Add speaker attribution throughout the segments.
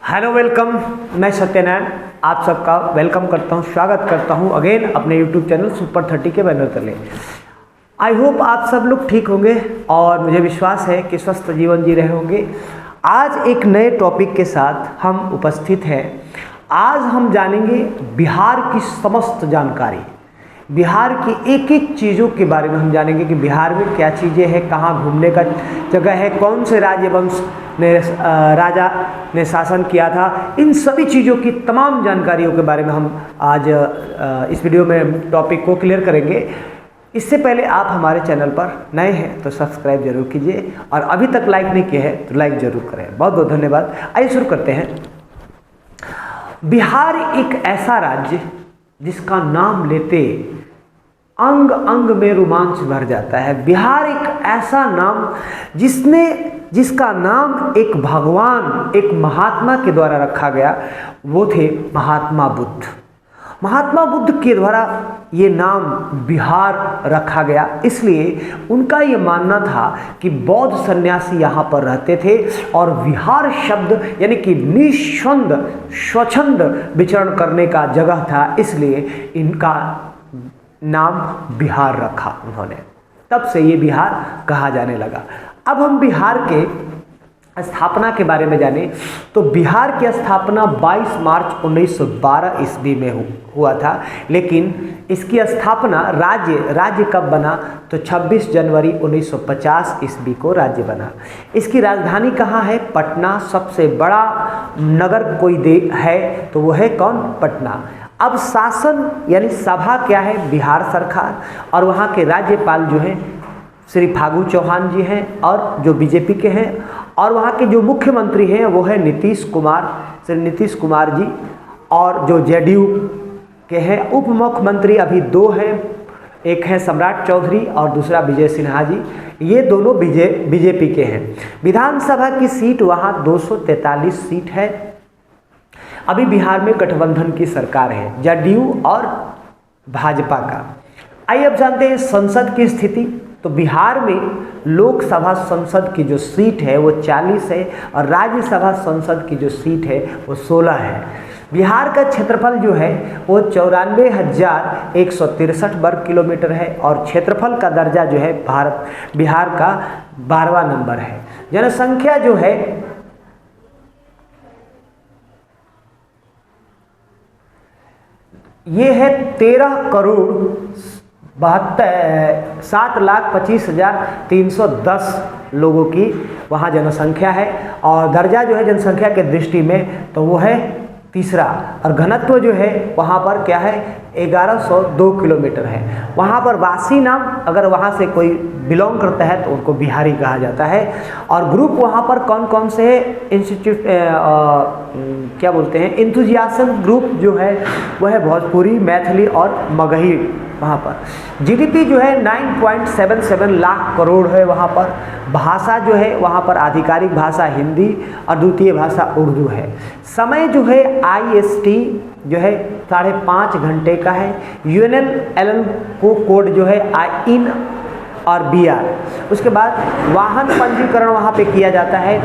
Speaker 1: Hello welcome. मैं सत्यनारायण आप सबका वेलकम करता हूं, स्वागत करता हूं अगेन अपने यूट्यूब चैनल सुपर 30 के बैनर तले। आई होप आप सब लोग ठीक होंगे और मुझे विश्वास है कि स्वस्थ जीवन जी रहे होंगे। आज एक नए टॉपिक के साथ हम उपस्थित हैं। आज हम जानेंगे बिहार की समस्त जानकारी, बिहार की एक एक चीज़ों के बारे में हम जानेंगे कि बिहार में क्या चीज़ें हैं, कहाँ घूमने का जगह है, कौन से राजवंश ने राजा ने शासन किया था। इन सभी चीज़ों की तमाम जानकारियों के बारे में हम आज इस वीडियो में टॉपिक को क्लियर करेंगे। इससे पहले आप हमारे चैनल पर नए हैं तो सब्सक्राइब जरूर कीजिए और अभी तक लाइक नहीं किया है तो लाइक जरूर करें। बहुत बहुत धन्यवाद। आइए शुरू करते हैं। बिहार एक ऐसा राज्य जिसका नाम लेते अंग अंग में रोमांच भर जाता है। बिहार एक ऐसा नाम जिसका नाम एक भगवान, एक महात्मा के द्वारा रखा गया, वो थे महात्मा बुद्ध। महात्मा बुद्ध के द्वारा ये नाम बिहार रखा गया, इसलिए उनका ये मानना था कि बौद्ध सन्यासी यहाँ पर रहते थे और विहार शब्द यानी कि निस्संद स्वच्छंद विचरण करने का जगह था, इसलिए इनका नाम बिहार रखा उन्होंने। तब से ये बिहार कहा जाने लगा। अब हम बिहार के स्थापना के बारे में जाने तो बिहार की स्थापना 22 मार्च 1912 ईस्वी में हुआ था, लेकिन इसकी स्थापना राज्य कब बना तो 26 जनवरी 1950 ईस्वी को राज्य बना। इसकी राजधानी कहाँ है? पटना। सबसे बड़ा नगर कोई है तो वो है कौन? पटना। अब शासन यानी सभा क्या है? बिहार सरकार। और वहाँ के राज्यपाल जो हैं श्री फागू चौहान जी हैं और जो बीजेपी के हैं, और वहाँ के जो मुख्यमंत्री हैं वो है नीतीश कुमार, श्री नीतीश कुमार जी, और जो जेडीयू के हैं उप मुख्यमंत्री अभी दो हैं, एक है सम्राट चौधरी और दूसरा विजय सिन्हा जी। ये दोनों बीजेपी के हैं। विधानसभा की सीट वहाँ 243 सीट है। अभी बिहार में गठबंधन की सरकार है, जदयू और भाजपा का। आइए अब जानते हैं संसद की स्थिति। तो बिहार में लोकसभा संसद की जो सीट है वो 40 है और राज्यसभा संसद की जो सीट है वो 16 है। बिहार का क्षेत्रफल जो है वो 94,163 वर्ग किलोमीटर है और क्षेत्रफल का दर्जा जो है बिहार का 12वां नंबर है। जनसंख्या जो है ये है 7,25,310 लोगों की वहाँ जनसंख्या है और दर्जा जो है जनसंख्या के दृष्टि में तो वो है तीसरा, और घनत्व जो है वहाँ पर क्या है 1102 किलोमीटर है। वहाँ पर वासी नाम अगर वहाँ से कोई बिलोंग करता है तो उनको बिहारी कहा जाता है। और ग्रुप वहाँ पर कौन कौन से है? इंस्टीट्यूट क्या बोलते हैं, इंथुजियाज्म ग्रुप जो है वह है भोजपुरी, मैथिली और मगही। वहाँ पर जीडीपी जो है 9.77 लाख करोड़ है। वहाँ पर भाषा जो है वहाँ पर आधिकारिक भाषा हिंदी और द्वितीय भाषा उर्दू है। समय जो है IST जो है 5.5 घंटे का है। UNL को कोड जो है IN और BR। उसके बाद वाहन पंजीकरण वहाँ पे किया जाता है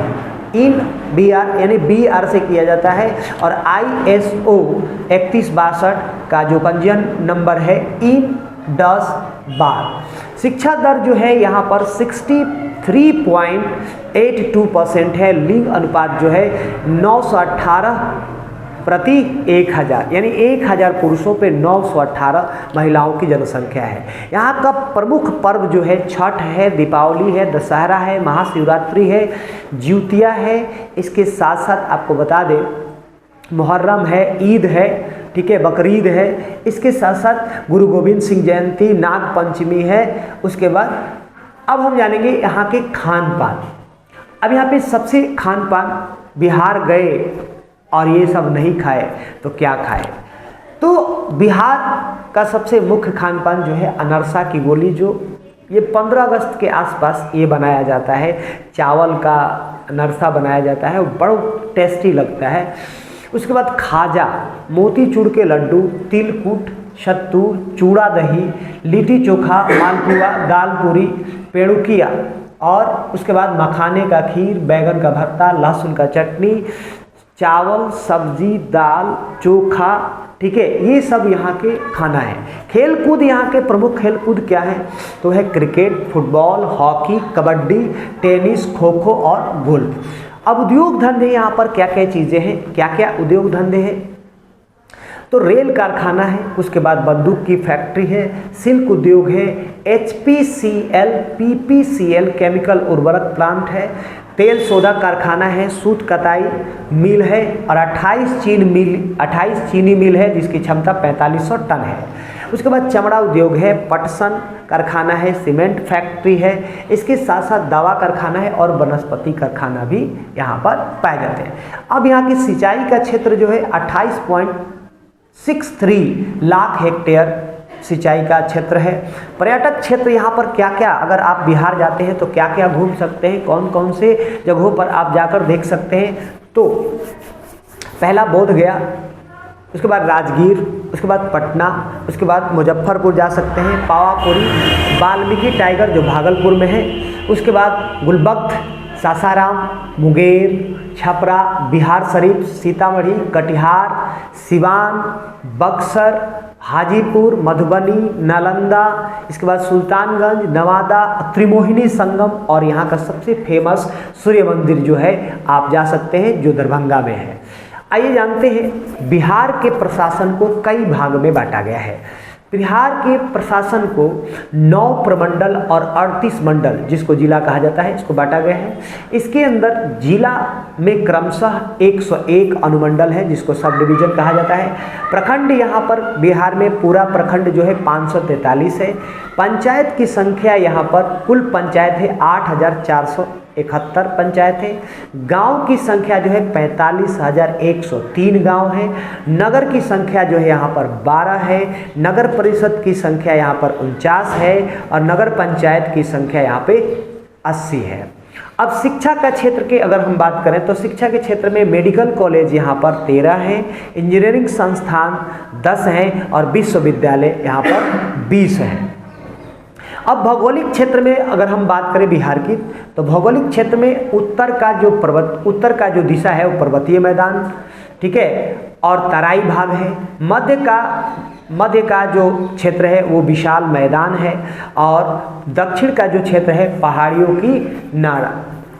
Speaker 1: इन BR यानी BR से किया जाता है और ISO 3162 का जो पंजीयन नंबर है इन 10/12। शिक्षा दर जो है यहाँ पर 63.82% है। लिंग अनुपात जो है 918 प्रति 1000 यानी 1000 पुरुषों पे 918 महिलाओं की जनसंख्या है। यहाँ का प्रमुख पर्व जो है छठ है, दीपावली है, दशहरा है, महाशिवरात्रि है, ज्योतिया है। इसके साथ साथ आपको बता दें मुहर्रम है, ईद है, ठीक है, बकरीद है। इसके साथ साथ गुरु गोविंद सिंह जयंती, नाग पंचमी है। उसके बाद अब हम जानेंगे यहाँ के खान पान। अब यहाँ पे सबसे खान पान, बिहार गए और ये सब नहीं खाए तो क्या खाए? तो बिहार का सबसे मुख्य खान पान जो है अनरसा की गोली, जो ये 15 अगस्त के आसपास ये बनाया जाता है। चावल का अनरसा बनाया जाता है, बड़ा टेस्टी लगता है। उसके बाद खाजा, मोतीचूर के लड्डू, तिलकुट, सत्तू, चूड़ा दही, लिट्टी चोखा, मालपुआ, दाल पूरी, पेड़ुकिया, और उसके बाद मखाने का खीर, बैगन का भरता, लहसुन का चटनी, चावल, सब्जी, दाल, चोखा, ठीक है, ये सब यहाँ के खाना है। खेल कूद, यहाँ के प्रमुख खेल कूद क्या है, तो है cricket, football, hockey, kabaddi, tennis, kho kho और गोल्फ। अब उद्योग धंधे यहाँ पर क्या क्या चीज़ें हैं, क्या क्या उद्योग धंधे हैं, तो रेल कारखाना है, उसके बाद बंदूक की फैक्ट्री है, सिल्क उद्योग है, HPCL, PPCL केमिकल उर्वरक प्लांट है, तेल सोडा कारखाना है, सूत कताई मिल है और 28 चीनी मिल है जिसकी क्षमता 4500 टन है। उसके बाद चमड़ा उद्योग है, पटसन कारखाना है, सीमेंट फैक्ट्री है, इसके साथ साथ दवा कारखाना है और वनस्पति कारखाना भी यहाँ पर पाए जाते हैं। अब यहाँ की सिंचाई का क्षेत्र जो है 28.63 लाख हेक्टेयर सिंचाई का क्षेत्र है। पर्यटक क्षेत्र यहाँ पर क्या क्या, अगर आप बिहार जाते हैं तो क्या क्या घूम सकते हैं, कौन कौन से जगहों पर आप जाकर देख सकते हैं, तो पहला बोध गया, उसके बाद राजगीर, उसके बाद पटना, उसके बाद मुजफ्फरपुर जा सकते हैं, पावापुरी, वाल्मीकि टाइगर जो भागलपुर में है, उसके बाद गुलबर्ग, सासाराम, मुंगेर, छपरा, बिहार शरीफ, सीतामढ़ी, कटिहार, सिवान, बक्सर, हाजीपुर, मधुबनी, नालंदा, इसके बाद सुल्तानगंज, नवादा, त्रिमोहिनी संगम और यहाँ का सबसे फेमस सूर्य मंदिर जो है आप जा सकते हैं जो दरभंगा में है। आइए जानते हैं बिहार के प्रशासन को कई भाग में बांटा गया है। बिहार के प्रशासन को 9 प्रमंडल और 38 मंडल, जिसको जिला कहा जाता है, इसको बांटा गया है। इसके अंदर जिला में क्रमशः 101 अनुमंडल है जिसको सब डिवीजन कहा जाता है। प्रखंड यहाँ पर बिहार में पूरा प्रखंड जो है 543 है। पंचायत की संख्या यहाँ पर कुल पंचायत है 8471 पंचायत है। गांव की संख्या जो है 45,103 गांव है। नगर की संख्या जो है यहाँ पर 12 है। नगर परिषद की संख्या यहाँ पर 49 है और नगर पंचायत की संख्या यहाँ पे 80 है। अब शिक्षा का क्षेत्र की अगर हम बात करें तो शिक्षा के क्षेत्र में मेडिकल कॉलेज यहाँ पर 13 हैं, इंजीनियरिंग संस्थान 10 हैं और विश्वविद्यालय यहाँ पर 20 हैं। अब भौगोलिक क्षेत्र में अगर हम बात करें बिहार की, तो भौगोलिक क्षेत्र में उत्तर का जो दिशा है वो पर्वतीय मैदान, ठीक है, और तराई भाग है। मध्य का जो क्षेत्र है वो विशाल मैदान है और दक्षिण का जो क्षेत्र है पहाड़ियों की नाड़ा,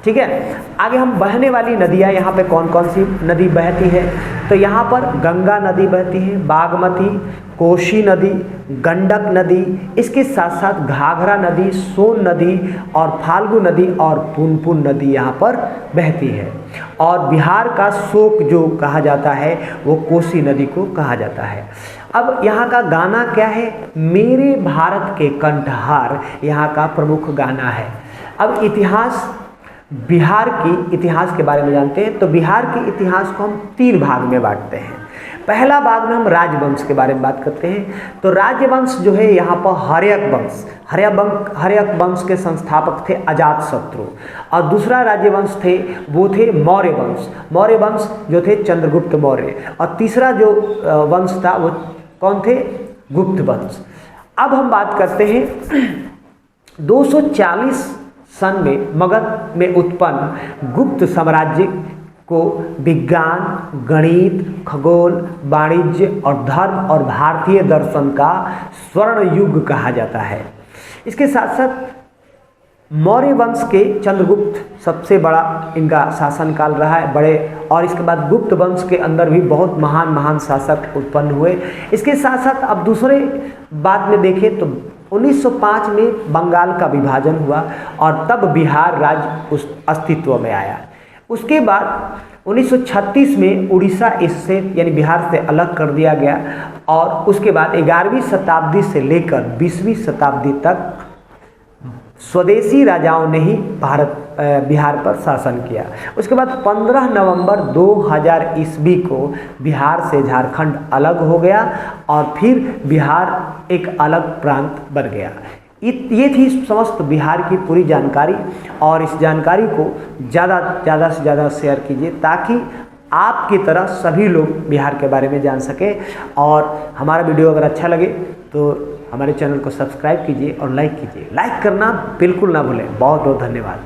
Speaker 1: ठीक है। आगे हम बहने वाली नदियाँ यहाँ पे कौन कौन सी नदी बहती है, तो यहाँ पर गंगा नदी बहती है, बागमती, कोसी नदी, गंडक नदी, इसके साथ साथ घाघरा नदी, सोन नदी और फाल्गु नदी और पुनपुन नदी यहाँ पर बहती है। और बिहार का शोक जो कहा जाता है वो कोसी नदी को कहा जाता है। अब यहाँ का गाना क्या है, मेरे भारत के कंठहार यहाँ का प्रमुख गाना है। अब इतिहास, बिहार की इतिहास के बारे में जानते हैं, तो बिहार के इतिहास को हम 3 भाग में बांटते हैं। पहला भाग में हम राजवंश के बारे में बात करते हैं। तो राजवंश जो है यहाँ पर हर्यक वंश के संस्थापक थे अजातशत्रु, और दूसरा राजवंश थे वो थे मौर्य वंश जो थे चंद्रगुप्त मौर्य, और तीसरा जो वंश था वो कौन थे, गुप्त वंश। अब हम बात करते हैं 240 सन में मगध में उत्पन्न गुप्त साम्राज्य को विज्ञान, गणित, खगोल, वाणिज्य और धर्म और भारतीय दर्शन का स्वर्ण युग कहा जाता है। इसके साथ साथ मौर्य वंश के चंद्रगुप्त सबसे बड़ा इनका शासनकाल रहा है बड़े, और इसके बाद गुप्त वंश के अंदर भी बहुत महान शासक उत्पन्न हुए। इसके साथ साथ अब दूसरे बात में देखें तो 1905 में बंगाल का विभाजन हुआ और तब बिहार राज्य उस अस्तित्व में आया। उसके बाद 1936 में उड़ीसा इससे यानी बिहार से अलग कर दिया गया, और उसके बाद 11वीं शताब्दी से लेकर 20वीं शताब्दी तक स्वदेशी राजाओं ने ही बिहार पर शासन किया। उसके बाद 15 नवंबर 2000 ईस्वी को बिहार से झारखंड अलग हो गया और फिर बिहार एक अलग प्रांत बन गया। ये थी समस्त बिहार की पूरी जानकारी, और इस जानकारी को ज़्यादा से ज़्यादा शेयर कीजिए ताकि आपकी तरह सभी लोग बिहार के बारे में जान सकें। और हमारा वीडियो अगर अच्छा लगे तो हमारे चैनल को सब्सक्राइब कीजिए और लाइक कीजिए। लाइक करना बिल्कुल ना भूलें। बहुत बहुत धन्यवाद।